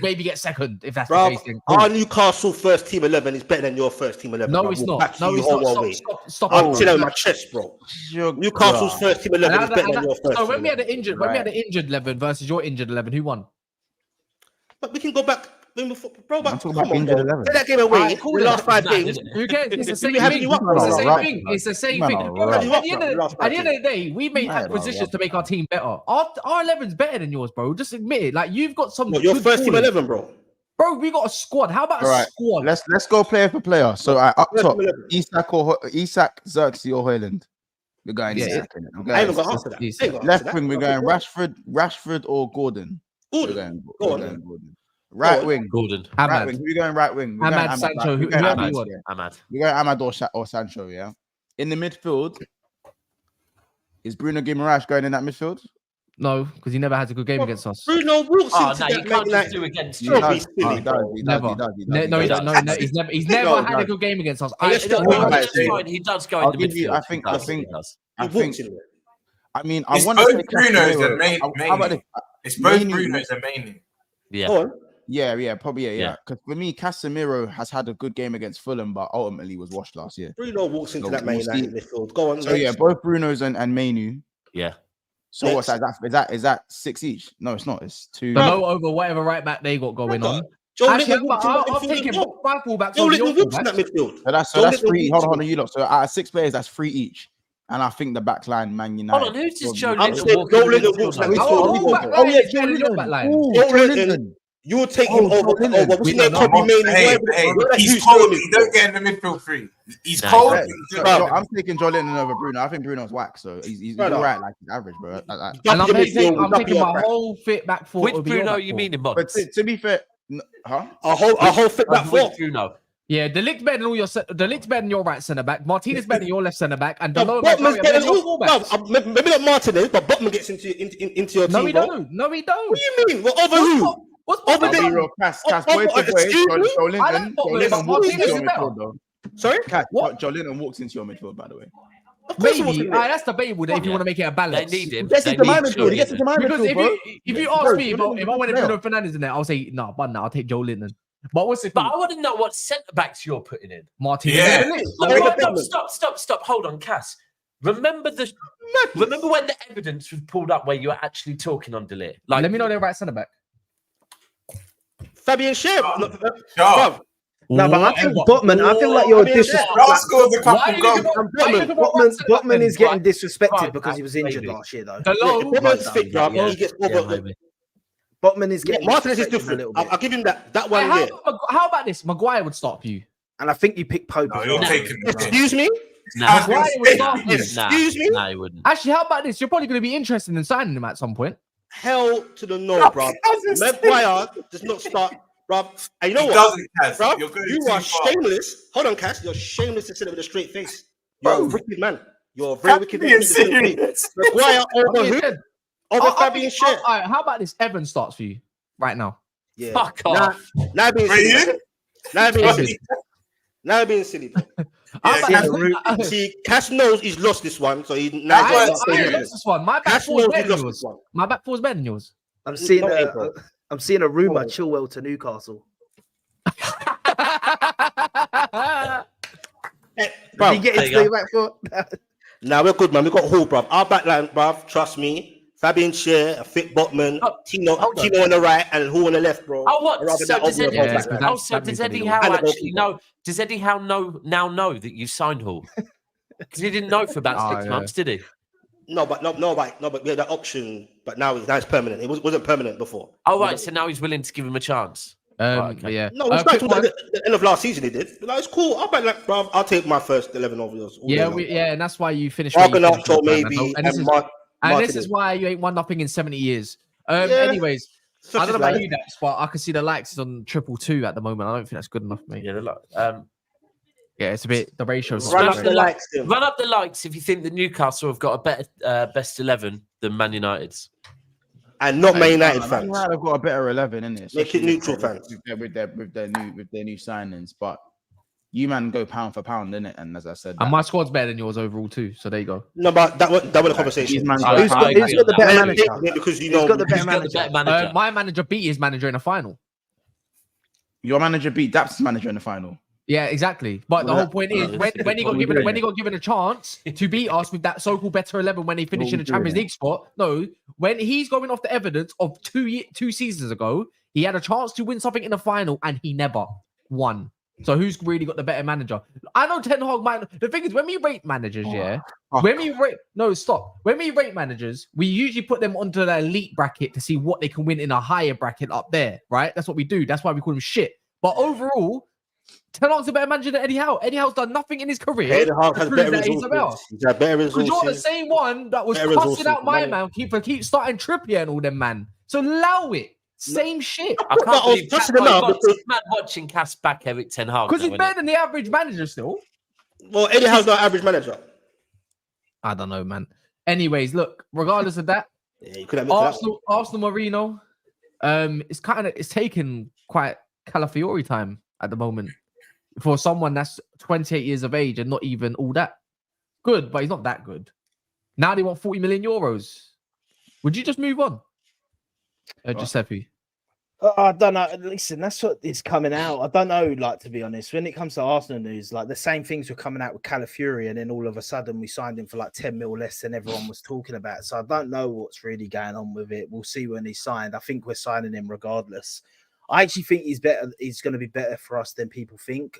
maybe get second if that's Bro, the case. Then our Newcastle first team 11 is better than your first team 11. no, bro. it's We'll not. back No, you it's all not. our way. Stop. I'm saying that in my chest, bro. Newcastle's first team 11 is better than your first. So team when we had 11. an injured 11 versus your injured 11, who won? But we can go back. Bro, I'm but talking come about on, injured bro. 11. Take that game away. Alright, cool the then. last 5 Nah, games. Who cares? It's the same We having thing. you up, It's the bro. same Right. thing. It's the same Man, thing. alright. At the end Last of the day, we made Man, acquisitions to make our team better. Our 11's better than yours, bro. Just admit it. Like you've got some. What, your good first team ballers. 11, bro. Bro, we got a squad. How about All a right, squad? let's go player for player. So up First top, team 11. Isak, Xerxes, or Hoyland. We're going Yeah, Isak. innit? We're I ain't going even got answer that. Decent. I ain't got answer left wing. We're that. going Rashford or Gordon. We're Gordon. going Go on, Gordon. Right wing. Gordon. Right Ahmad. wing. Who you going right wing? We're Ahmad, going Sancho, right. who- We're going whoever Ahmad, you want. yeah. Ahmad. We're going Ahmad or Sancho, yeah. In the midfield, is Bruno Guimaraes going in that midfield? No, because he never has a good game against us. Bruno walks Oh, into no, that you can't Man just do against He you. Don't does. be silly, He does. bro. He does. Never. He does. He No, does. no, he he don't. does. No, he's never No, had a does. good game against us. let's not No, talk about that's it. fine. He does go I'll in the give you- midfield. I think- He does, he He does. He walks in there. I mean, I It's want to say both Bruno's Casemiro. and main. How about this? It's both Mainly- Bruno's and mainly. Yeah. Go on. Yeah, probably, yeah. Yeah. Because for me, Casemiro has had a good game against Fulham, but ultimately was washed last year. Bruno walks into So that Man we'll United midfield. Go on. So yeah, both Bruno's and Mainu. Yeah. So what's that? Is that 6 each? No, it's not. It's 2. The low over whatever right back they got going on. Joe Actually, Linton walks in that I'll midfield take as him. well. My fullbacks Joe over your Linton walks in that fullbacks. midfield. So that's Joe 3. Linton Hold walks on, you lot. So out of 6 players, that's 3 each. And I think the back line, Man United. Hold on, who's this Joe I'm Linton saying walking Joe in the Linton midfield walks that now? midfield. Oh, He walks back there. line yeah, is better than your back line. Ooh, Joe Joe Linton, Linton. you will take him Oh, over. Joe Linton. What's his We name? don't Kobe know. Mainoo. Hey, Whatever that he's huge cold. name He is, don't bro. get in the midfield three. He's Nah, cold. Right. He's Bro. I'm taking Joe Linton over Bruno. I think Bruno's whack, so he's Brother. all right, like he's average, bro. And I'm Double your taking, midfield, I'm double taking your my back. whole fit back four. Which over your Bruno back you four. mean in But mods? to be fair, huh? A whole fit back four. Which Bruno? Yeah, the Lick's better than all your the Lick's better than your right centre back. Martinez better than your left centre back, and No, Delo Botman's better getting than your all. fullbacks. No, maybe not Martinez, but Botman gets into your No, team, he bro. don't. No, he don't. What do you mean? Well, over who? What's Over I'll there. be Botman? real. Cass, Oh, boy for boy. excuse me? Joe I like Linton. Botman, Joe but Linton walks Martinez into your is better. midfield, though. Sorry? Cass, What? Joe Linton walks into your midfield, by the way. Of course he Maybe. wasn't there. That's debatable then if you Yeah. want to make it a They balance. need him. Gets They into my need midfield. He gets Joe into my Because midfield, bro. if you Bro, ask me Joe Linton's if I wanted a player. Bruno Fernandes in there, I'll say no, but no, I'll take Joe Linton. But what's it? But I want to know what centre backs you're putting in. Martinez. Yeah. and Lick. Oh, Look right, at no, Botman. stop. Hold on, Cass. Remember when the evidence was pulled up where you were actually talking on delay? Like, Let me know their right centre back. Fabian Schär. Sharp. No, but I think Whatever. Botman. I feel like you're Fabian disrespecting. Schär. Sharp scores a Why couple are you goals. looking for- why are you looking for Botman, right centre back Botman then? is getting Right. disrespected Right because he was injured back, last year, though. Delo, Botman's fit, bro. Yeah. He gets Yeah, over. maybe. Botman is getting Martinez is disrespected a different. little I'll bit. give him that one. Hey, Yeah. how about this? Maguire would start for you. And I think you picked Pope. No, as you're well. taking the piss. Excuse me. Nah, Maguire would start for you. Excuse me? Nah, he wouldn't. Actually, how about this? You're probably going to be interested in signing him at some point. Hell to the no, bro. Maguire does not start, bro. And you know He what, doesn't, Kaz. bro? You're going You too are far. shameless. Hold on, Cass. You're shameless to sit with a straight face. You're a Bro. wicked man. You're a very wicked man. Being with a straight face. serious. Maguire over Okay, who? then. Over I'll Fabian be- Schär. all right, how about this? Evan starts for you right now. Yeah. Fuck Nah, off. now being Right silly. here? man. Now being Right. silly. Now being silly. Bro. How Yeah, about this? See, Cass knows he's lost this one, so he now I he's ain't got to stay lost with this one. My back Cass four is knows better he's than lost yours. this one. My back four is better than yours. I'm seeing No, a, April. I'm seeing a rumor No. Chilwell to Newcastle. Hey, Did bro, he get there into you the back foot? now we're good, man. We got Hall, bruv. Our backline, bruv. Trust me. Fabian Schär, a fit Botman, Oh, Tino hold on. on the right, and Hall on the left, bro. Oh, what? Rather So than does over Eddie, the Yeah, back because line. that- oh, so that does means that Eddie he Howe And the actually goalkeeper. know? Does Eddie Howe know that you signed Hall? Because he didn't know for about Oh, 6 yeah. months, did he? No, but we had that option, but now it's permanent. It wasn't permanent before. Oh, right. So now he's willing to give him a chance. Right, okay. Yeah. No, it's quick not one. the end of last season. He did. Like, it's cool. I'll back like, bruv. I'll take my first 11 of yours. all day Yeah, long. and that's why you finished. where you finished Garganacho last time, maybe, and this and is, Mark. and this is why you ain't won nothing in 70 years. Anyways, Such I don't is know about life. you, Dax, but I can see the likes is on 222 at the moment. I don't think that's good enough, mate. Yeah, look. Yeah, it's a bit. The ratio's Run not up great. the likes, Tim. Run up the likes if you think that Newcastle have got a better best 11 than Man United's. And not Man United Man fans. United have got a better 11, innit? Make it neutral fans. with their new signings, but you man go pound for pound, innit? And as I said, And my squad's better than yours overall too. So there you go. No, but that was a conversation. these man I- Who's I got, agree who's got the on better that. manager? Because you Who's know got the better Who's got the manager? better manager? My manager beat his manager in a final. your manager beat Dap's manager in the final. Yeah, exactly. But the Well, whole point is that- when he got given a chance to beat us with that so-called better 11 when he finished in the Champions League spot. No, when he's going off the evidence of two seasons ago, he had a chance to win something in the final and he never won. So who's really got the better manager? I know Ten Hag might. The thing is, when we rate managers, when we rate managers, we usually put them onto the elite bracket to see what they can win in a higher bracket up there, right? That's what we do. That's why we call them shit. But overall, Ten Hag's a better manager than Eddie Howe. Eddie Howe's done nothing in his career. Eddie Howe to has prove better that he's about. resources. He's had better Because you're the resources. same one that was Better cussing resources, out my money. man, keep starting Trippier and all them man. So allow it. Same shit. I can't I was believe just Cas- now got because- man watching Cas back Eric Ten Hag. Because now, he's innit? better than the average manager still. Well, Eddie Howe's not average manager. I don't know, man. Anyways, look, regardless of that, Yeah, you could admit to that one. Arsenal Merino, it's taken quite Calafiori time at the moment for someone that's 28 years of age and not even all that good, but he's not that good. Now they want 40 million euros. Would you just move on? Giuseppe. I don't know. Listen, that's what is coming out. I don't know, like, to be honest, when it comes to Arsenal news, like the same things were coming out with Calafiori, and then all of a sudden we signed him for like 10 mil less than everyone was talking about. So I don't know what's really going on with it. We'll see when he's signed. I think we're signing him regardless. I actually think he's better. He's going to be better for us than people think.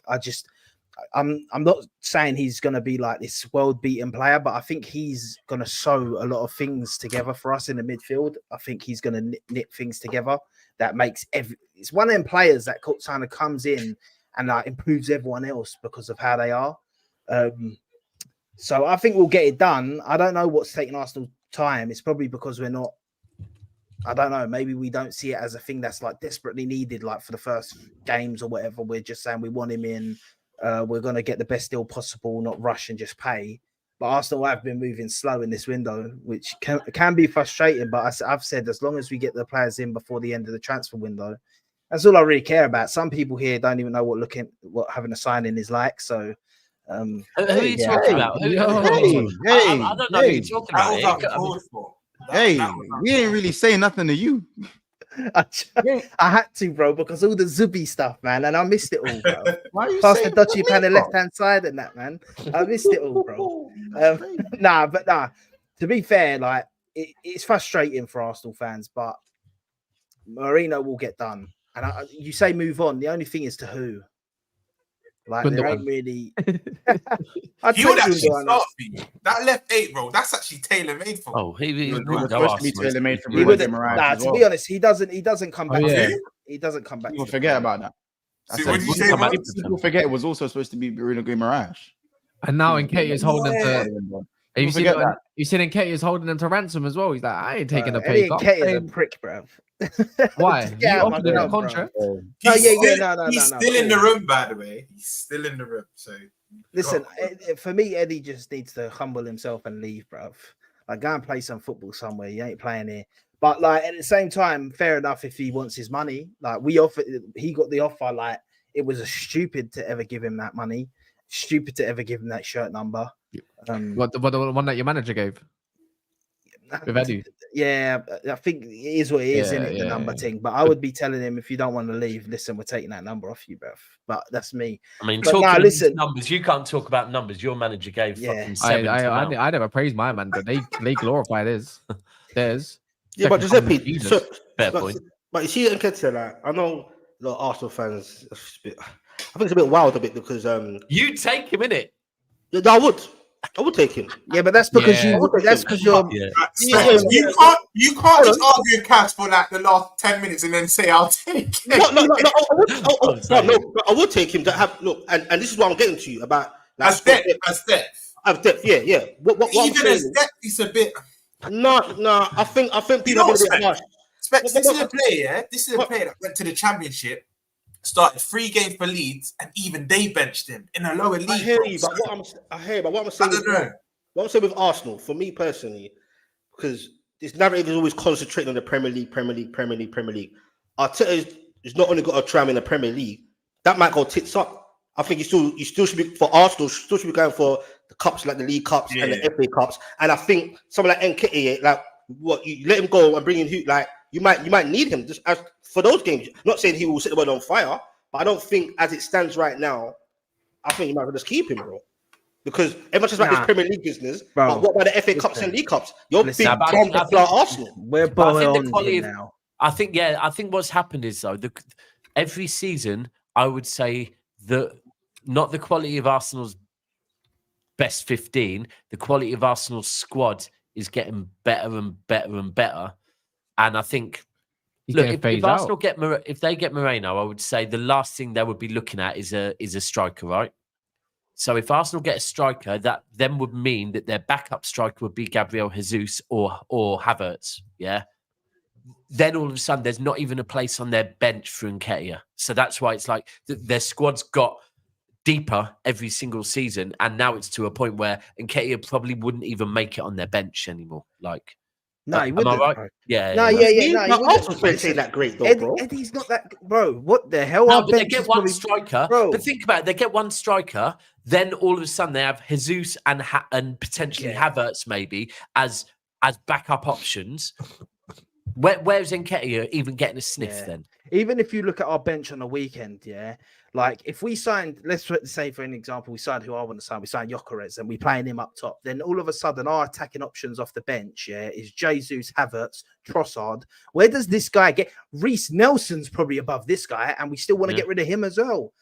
I'm not saying he's going to be like this world-beating player, but I think he's going to sew a lot of things together for us in the midfield. I think he's going to knit things together that makes it's one of them players that kind of comes in and improves everyone else because of how they are. So I think we'll get it done. I don't know what's taking Arsenal time. It's probably because we're not. I don't know. Maybe we don't see it as a thing that's like desperately needed, like for the first games or whatever. We're just saying we want him in. We're going to get the best deal possible, not rush and just pay. But Arsenal have been moving slow in this window, which can be frustrating. But I've said as long as we get the players in before the end of the transfer window, that's all I really care about. Some people here don't even know what having a signing is like. So, who are you talking about? I don't know who you're talking That was about. uncalled for. We ain't really saying nothing to you. I had to, bro, because all the Zubi stuff, man, and I missed it all, bro. Why are you Past the saying dodgy what pan the we left hand side and that, man. I missed it all, bro. Nah. To be fair, like it's frustrating for Arsenal fans, but Merino will get done. And you say move on. The only thing is to who. Like there ain't really. He would actually start for you. That left 8, bro. That's actually tailor made for. Oh, he was would supposed to be tailor made for He Bruno would. Guimaraes Nah, as to well. be honest, he doesn't come back. yeah. He doesn't come back. People forget about that. I See, said, what did you say, man? people forget it was also supposed to be Bruno Guimaraes. And now Nketiah is holding them to. Have you seen forget that? You seen Nketiah is holding them to ransom as well. He's like, I ain't taking a pay Eddie cut. Nketiah is a prick, bro. Why? Get You out of my offered him that ground, bro. contract. No, He's still in the room, by the way. He's still in the room. So listen, for me, Eddie just needs to humble himself and leave, bro. Like, go and play some football somewhere. You ain't playing here. But like at the same time, fair enough if he wants his money. Like he got the offer. Like it was stupid to ever give him that money. Stupid to ever give him that shirt number. What the one that your manager gave? With Eddie? Yeah, I think it is what it is, isn't it? The number yeah. thing. But I would be telling him, if you don't want to leave, listen, we're taking that number off you, bruv. But that's me. I mean, But talking nah, about listen. numbers, you can't talk about numbers. Your manager gave fucking 70 I never praised my man, but they glorify theirs. Yeah, but Giuseppe, Jesus. Fair point. But you see, Nketiah, like I know a lot of Arsenal fans. I think it's a bit wild because You take him in it. yeah, I would take him. Yeah, but that's because Yeah. that's because you're. Yeah. You can't just argue Cass for like the last 10 minutes and then say I'll take it. No, I would take him to have look, and this is what I'm getting to you about. Like, As depth. As depth, yeah. What I'm Even saying as is- depth, it's a bit. No, I think people know are a bit what, harsh. This is a player, yeah? This is a player that went to the championship, started 3 games for Leeds, and even they benched him in a lower league. I hear bro. you, but what I'm I saying don't know. what I'm saying with Arsenal, for me personally, because this narrative is always concentrating on the Premier League. Arteta is not only got a tram in the Premier League, that might go tits up. I think you still should be for Arsenal. Still should be going for the cups like the League Cups and the FA Cups. And I think someone like Nketiah, like what you let him go and bring in, like you might need him just as for those games. Not saying he will set the world on fire, but I don't think as it stands right now, I think you might as well just keep him, bro. Because everyone's just about this Premier League business. Bro, but what about the FA Cups and League Cups? You're big Listen, bomb to fly Arsenal. We're But I think both the on quality him of- now. I think what's happened is though every season I would say that not the quality of Arsenal's best 15, the quality of Arsenal's squad is getting better and better and better. And I think look, if Arsenal if they get Moreno, I would say the last thing they would be looking at is a striker, right? So if Arsenal get a striker, that then would mean that their backup striker would be Gabriel Jesus or Havertz, yeah. then all of a sudden there's not even a place on their bench for Nketiah. So that's why it's like their squad's got deeper every single season, and now it's to a point where Nketiah probably wouldn't even make it on their bench anymore. Like, No, he am wouldn't. I right? Bro. Yeah. No, yeah. yeah, no, he But wouldn't. Arsenal's bench ain't that great though, Ed, bro. Eddie's not that, bro. What the hell? No, Our but they bench get is one probably- striker. Bro. But think about it, they get one striker, then all of a sudden they have Jesus and potentially Yeah. Havertz maybe as backup options. Where's Nketiah even getting a sniff Yeah. then? Even if you look at our bench on the weekend, yeah, like if we signed, let's say for an example, we signed who I want to sign, we signed Gyökeres and we playing him up top, then all of a sudden our attacking options off the bench, yeah, is Jesus, Havertz, Trossard. Where does this guy get? Reece Nelson's probably above this guy, and we still want to Yeah. get rid of him as well.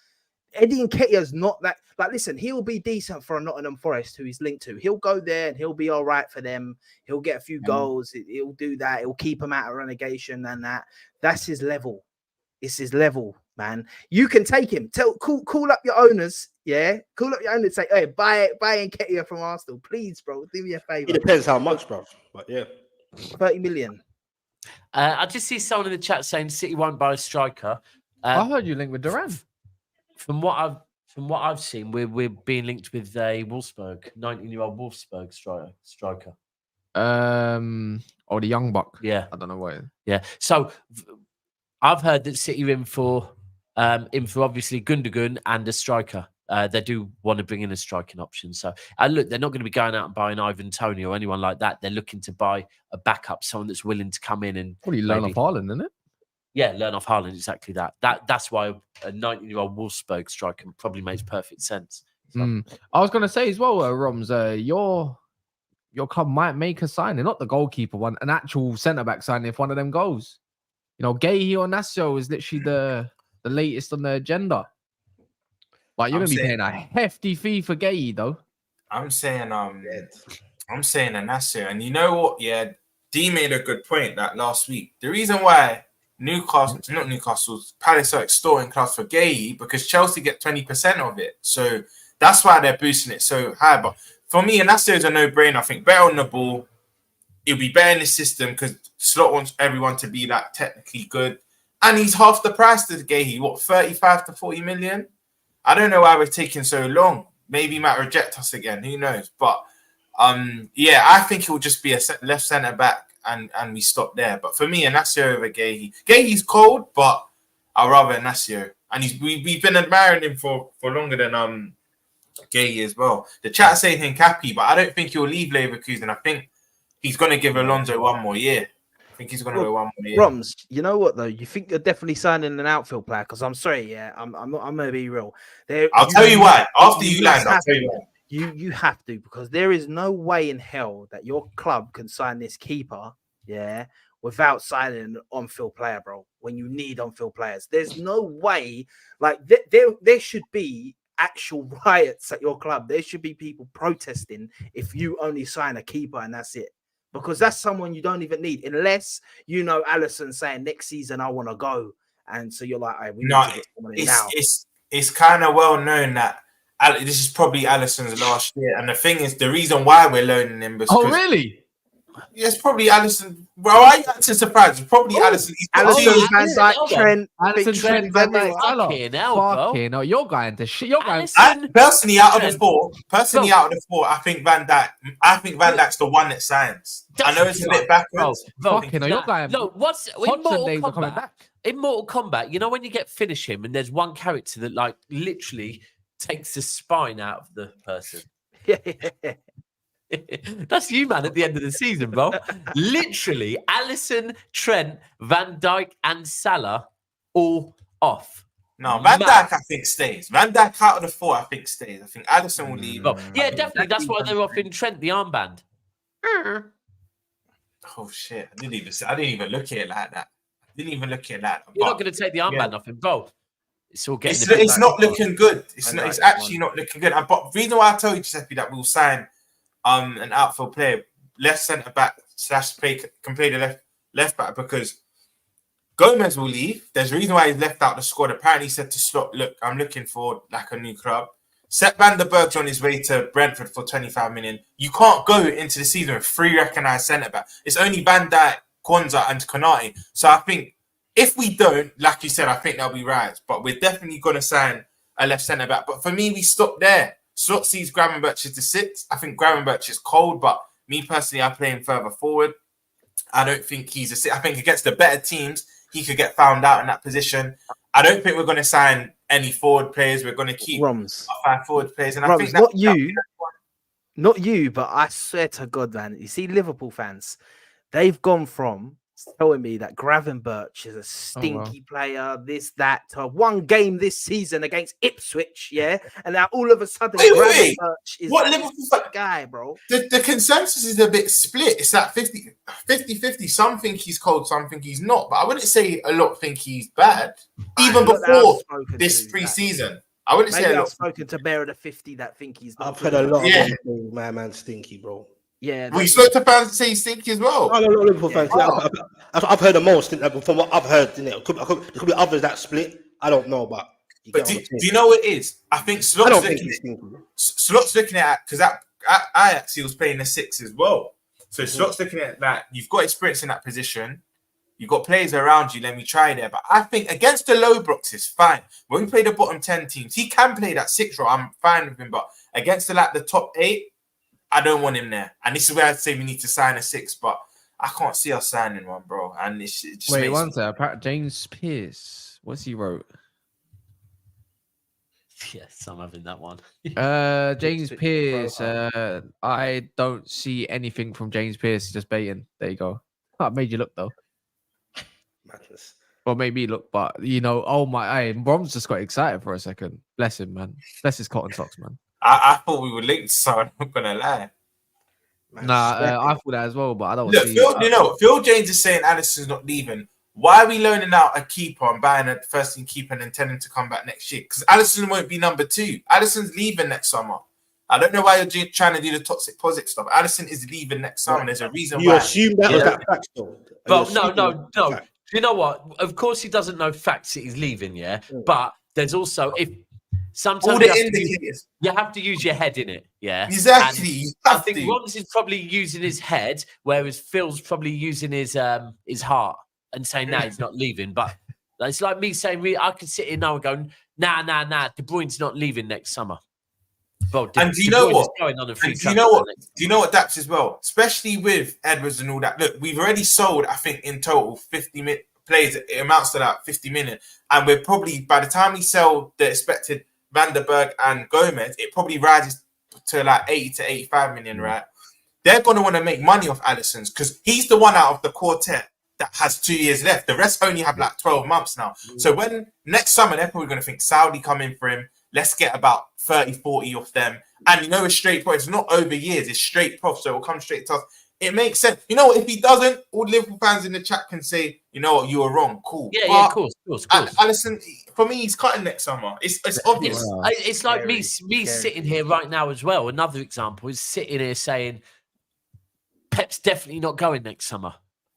Eddie Nketiah's not that. Like, listen, he'll be decent for a Nottingham Forest who he's linked to. He'll go there and he'll be all right for them. He'll get a few goals. He'll do that. He'll keep them out of relegation and that. That's his level. It's his level, man. You can take him. Call up your owners. Yeah, call up your owners. Say, hey, buy Nketiah from Arsenal, please, bro. Do me a favor. It depends how much, bro. But yeah, 30 million. I just see someone in the chat saying City won't buy a striker. I heard you linked with Duran. From what I've seen, we're being linked with a Wolfsburg, 19-year-old Wolfsburg striker. Or the young buck. Yeah, I don't know what. yeah. So I've heard that City are in for obviously Gundogan and a striker. They do want to bring in a striking option. So look, they're not going to be going out and buying Ivan Toney or anyone like that. They're looking to buy a backup, someone that's willing to come in and Probably learn off Haaland, isn't it? yeah, learn off Haaland. Exactly that. That's why a 19-year-old Wolfsburg striker probably makes perfect sense. So, I was going to say as well, Roms, your club might make a signing, not the goalkeeper one, an actual centre back signing if one of them goes. You know, GUEHI or INACIO is literally the latest on the agenda. Like you're going to be paying a hefty fee for GUEHI though. I'm saying INACIO, and you know what? Yeah, D made a good point that last week. The reason why Palace are extorting class for GUEHI because Chelsea get 20% of it, so that's why they're boosting it so high. But for me, INACIO is a no-brainer. I think better on the ball. It'll be better in the system because Slot wants everyone to be that technically good, and he's half the price to GUEHI. What, 35 to 40 million? I don't know why we're taking so long. Maybe he might reject us again. Who knows? But yeah, I think it will just be a left centre back, and we stop there. But for me, INACIO over GUEHI. GUEHI's cold, but I'd rather INACIO. And we've been admiring him for longer than GUEHI as well. The chat saying him happy, but I don't think he'll leave Leverkusen. I think he's going to give Alonso one more year. I think he's going to go one more year. Roms, you know what though? You think you're definitely signing an outfield player? Because I'm sorry, yeah, I'm going to be real. I'll tell you why. After you land, I'll tell you why. You have to, because there is no way in hell that your club can sign this keeper, yeah, without signing an on-field player, bro. When you need on-field players, there's no way. Like there should be actual riots at your club. There should be people protesting if you only sign a keeper and that's it, because that's someone you don't even need, unless you know Alisson saying next season I want to go, and so you're like, we need to get someone in now. It's kind of well known that this is probably Alisson's last year, and the thing is, the reason why we're loaning him because really? Yeah, it's probably Alisson. Well, why are you acting surprised? It's probably Alisson. Alisson, Van Dijk, Trent, Trent, Van Dijk, Salah. Fucking hell, you're going to shit. You're going. Personally, out of the four, I think Van Dijk. I think Van Dijk's the one that signs. I know it's a bit backwards. Fucking hell, you're going. Look, what's Hodgson days are coming back. In Mortal Kombat, you know when you get finish him and there's one character that like literally takes the spine out of the person. That's you, man, at the end of the season, bro. Literally, Alisson, Trent, Van Dijk, and Salah all off. No, Van Dijk, I think, stays. Van Dijk out of the four, I think, stays. I think Alisson will leave. Well, yeah, definitely. That's why they're offering Trent the armband. Oh, shit. I didn't even look at it like that. You're not going to take the armband off him, bro. It's all getting. It's not looking good. It's actually not looking good. But the reason why I tell you, Giuseppe, that we'll sign an outfield player, left centre back can play the left back, because Gomez will leave. There's a reason why he's left out the squad. Apparently, he said to Slot, "Look, I'm looking for like a new club." Sepp van der Berg's on his way to Brentford for 25 million. You can't go into the season with 3 recognised centre back. It's only Van Dijk, Kwanzaa and Konate. So I think if we don't, like you said, I think that'll be right. But we're definitely going to sign a left centre back. But for me, we stop there. Slot sees Gravenberch as the 6. I think Gravenberch is cold, but me personally, I play him further forward. I don't think he's a 6. I think against the better teams, he could get found out in that position. I don't think we're going to sign any forward players. We're going to keep Roms. our 5 forward players. And Roms, I think not you, but I swear to God, man, you see Liverpool fans, they've gone from telling me that Gravenberch is a stinky player, this, that, to one game this season against Ipswich, yeah? And now all of a sudden, Wait. Gravenberch is What the Liverpool guy, bro. The consensus is a bit split. It's like 50-50. Some think he's cold, some think he's not. But I wouldn't say a lot think he's bad. Even before this pre-season. I wouldn't say a lot. I've spoken to Bear of the 50 that think he's not. I've heard a lot of them saying, my man stinky, bro. Yeah. We spoke to fans that say he's stinky as well. I don't know Liverpool fans. I've heard the most from what I've heard. There could be others that split. I don't know, but do you know what it is? I think Slot's looking at because at Ajax he was playing the 6 as well. So Slot's looking at that. You've got experience in that position. You've got players around you. Let me try there. But I think against the low blocks is fine. When we play the bottom 10 teams, he can play that 6 role. I'm fine with him. But against the top 8. I don't want him there. And this is where I'd say we need to sign a 6, but I can't see us signing one, bro. And it just wait, one second. James Pearce. What's he wrote? Yes, I'm having that one. James Pearce. I don't see anything from James Pearce. Just baiting. There you go. I made you look though. Madness. Well, maybe look, but you know, oh my, Brom's just got excited for a second. Bless him, man. Bless his cotton socks, man. I thought we were linked, so I'm not gonna lie. I thought that as well, but I don't Look, see. Phil James is saying Alisson's not leaving. Why are we loaning out a keeper and buying a first-team keeper and intending to come back next year? Because Alisson won't be number 2. Alisson's leaving next summer. I don't know why you're trying to do the toxic positive stuff. Alisson is leaving next summer. There's a reason why. You assume that was that fact, though. Well, no. You know what? Of course, he doesn't know facts that he's leaving, yeah. But there's also sometimes you have to use your head in it, yeah. Exactly. I think Roms is probably using his head, whereas Phil's probably using his heart and saying, "No, he's not leaving." But it's like me saying, "I could sit here now and go, nah, De Bruyne's not leaving next summer." Well, and do you know what? Do you know what, Daps as well? Especially with Edwards and all that. Look, we've already sold, I think, in total 50 players. It amounts to like 50 million, and we're probably by the time we sell the expected Vandenberg and Gomez, it probably rises to like 80 to 85 million, right? They're going to want to make money off Alisson's because he's the one out of the quartet that has 2 years left. The rest only have like 12 months now. So when next summer, they're probably going to think Saudi come in for him. Let's get about 30, 40 of them. And you know, it's straight profit. It's not over years. It's straight profit. So it will come straight to us. It makes sense. You know what? If he doesn't, all Liverpool fans in the chat can say, you know what, you were wrong. Cool. Yeah, of course. Alisson, for me, he's cutting next summer. It's obvious. It's like me sitting here right now as well. Another example is sitting here saying Pep's definitely not going next summer.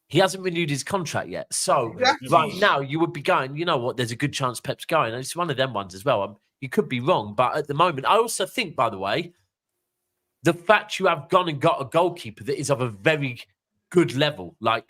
He hasn't renewed his contract yet. So right now you would be going, you know what, there's a good chance Pep's going. And it's one of them ones as well. You could be wrong. But at the moment, I also think, by the way, the fact you have gone and got a goalkeeper that is of a very good level, like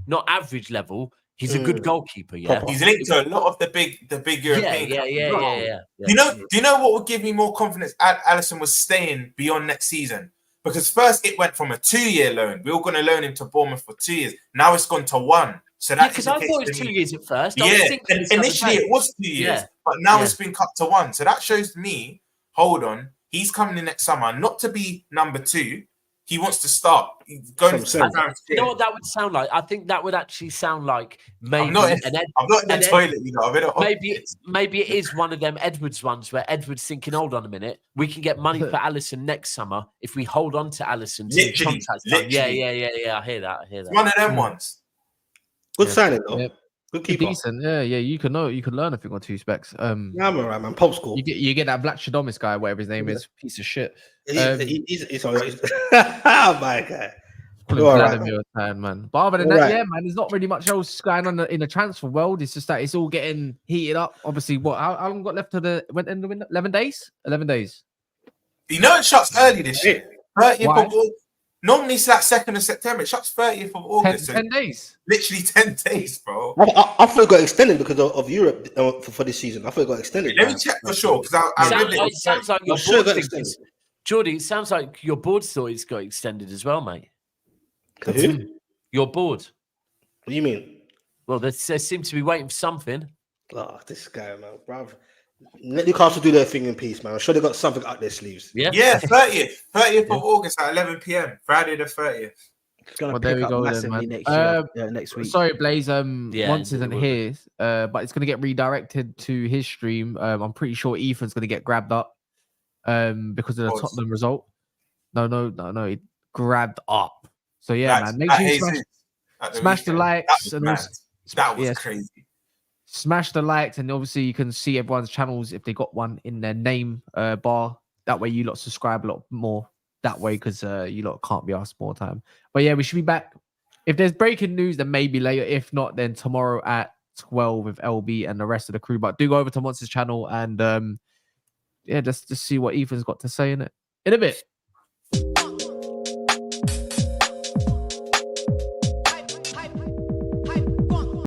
not average level, he's a good goalkeeper, yeah. He's linked to a lot of the big European. Yeah. Do you know what would give me more confidence? Alisson was staying beyond next season. Because first it went from a 2-year loan. We were going to loan him to Bournemouth for 2 years. Now it's gone to 1. So that's because I thought it was 2 years at first. Initially it was 2 years, but now it's been cut to 1. So that shows me, hold on, he's coming in next summer, not to be number 2. He wants to start going. You know what that would sound like? I think that would actually sound like maybe I'm not in the toilet, you know. Maybe it is one of them Edwards ones where Edwards thinking, hold on a minute, we can get money for Alisson next summer if we hold on to Alisson. Literally. Yeah. I hear that. One of them ones. Good signing though. Yep. Good keeper. Decent. Yeah. You can learn a thing or two specs. I'm alright, man. Post school. You get that Black Shadomis guy, whatever his name is, piece of shit. He's all right. Oh my God. Man. But other than that, man, there's not really much else going on in the transfer world. It's just that it's all getting heated up. Obviously, how long got left to the 11 days? 11 days. You know it shuts early this year. Normally it's like 2nd of September. It shuts 30th of August. 10 days. Literally 10 days, bro. I thought it got extended because of Europe for this season. I thought it got extended. Let me check for sure because I read it. It sounds like your sure it board got thinks extended. Jordy, it sounds like your board thought it's got extended as well, mate. Who? Your board. What do you mean? Well, they seem to be waiting for something. Oh, this guy, man, bruv. Let Newcastle do their thing in peace, man. I'm sure they got something up their sleeves. Yeah. Yeah, 30th of August at 11 p.m. Friday the 30th. It's going to Well, there pick we up go then, massively man. next week. Sorry, Blaze. Yeah, Once isn't it will. here, but it's gonna get redirected to his stream. I'm pretty sure Ethan's gonna get grabbed up because of the Of course. Tottenham result. No, he grabbed up. So yeah, That's- man. Make that sure you is smash it. the At weekend. likes That and was also mad. That was yes. crazy. smash the likes, and obviously you can see everyone's channels if they got one in their name bar. That way you lot subscribe a lot more that way because you lot can't be asked more time. But yeah, we should be back. If there's breaking news, then maybe later. If not, then tomorrow at 12 with LB and the rest of the crew. But do go over to Monster's channel and yeah, just see what Ethan's got to say in it in a bit.